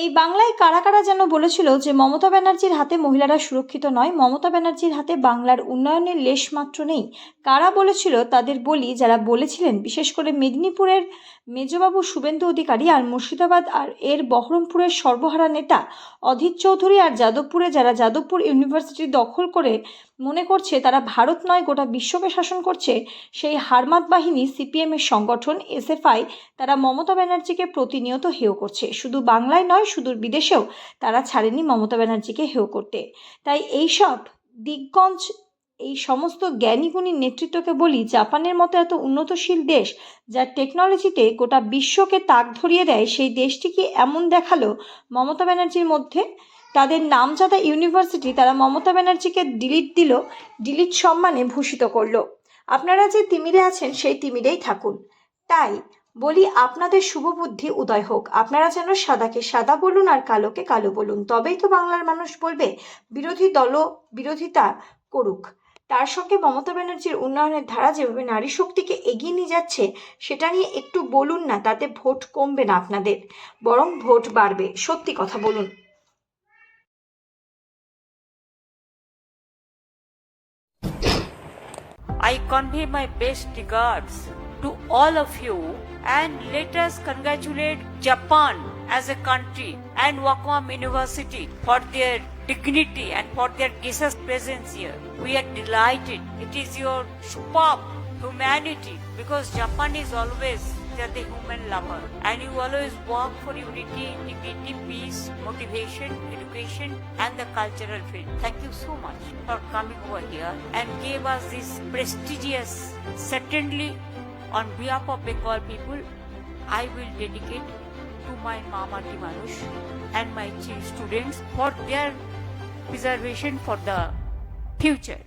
এই বাংলায় কারা কারা যেন বলেছিল যে মমতা ব্যানার্জির হাতে মহিলারা সুরক্ষিত নয়, মমতা ব্যানার্জির হাতে বাংলার উন্নয়নের লেশমাত্র নেই। কারা বলেছিল তাদের বলি। যারা বলেছিলেন বিশেষ করে মেদিনীপুরের মেজবাবু শুভেন্দু অধিকারী আর মুর্শিদাবাদ আর এর বহরমপুরের সর্বহারা নেতা অধীর চৌধুরী, আর যাদবপুরে যারা যাদবপুর ইউনিভার্সিটি দখল করে মনে করছে তারা ভারত নয় গোটা বিশ্বকে শাসন করছে, সেই হারমাত বাহিনী সিপিএমের সংগঠন এসএফআই, তারা মমতা ব্যানার্জিকে প্রতিনিয়ত হেয় করছে। শুধু বাংলায় নয়, সুদূর বিদেশেও তারা ছাড়েনি মমতা ব্যানার্জিকে হেয় করতে। তাই এইসব দিগ্গজ, এই সমস্ত জ্ঞানীগুণী নেতৃত্বকে বলি, জাপানের মতো এত উন্নতশীল দেশ যার টেকনোলজিতে গোটা বিশ্বকে তাক ধরিয়ে দেয়, সেই দেশটি কি এমন দেখালো মমতা ব্যানার্জির মধ্যে? তাদের নামজাদা ইউনিভার্সিটি তারা মমতা ব্যানার্জিকে ডিলিট সম্মানে ভূষিত করলো। আপনারা যে তিমিরে আছেন সেই তিমিরেই থাকুন। তাই বলি, আপনাদের শুভ বুদ্ধি উদয় হোক। আপনারা যেন সাদাকে সাদা বলুন আর কালোকে কালো বলুন, তবেই তো বাংলার মানুষ বলবে বিরোধী দল বিরোধিতা করুক। তার সঙ্গে মমতা ব্যানার্জির উন্নয়নের ধারা যেভাবে নারী শক্তিকে এগিয়ে নিয়ে যাচ্ছে সেটা নিয়ে একটু বলুন না, তাতে ভোট কমবে না আপনাদের, বরং ভোট বাড়বে। সত্যি কথা বলুন। I convey my best regards to all of you and let us congratulate Japan as a country and Wacom University for their dignity and for their gracious presence here. We are delighted. It is your superb humanity because Japan is always the human lover and you always work for unity, integrity, peace, motivation, education and the cultural field. Thank you so much for coming over here and gave us this prestigious, certainly on behalf of Bengal people, I will dedicate to my Mama Manush and my students for their preservation for the future.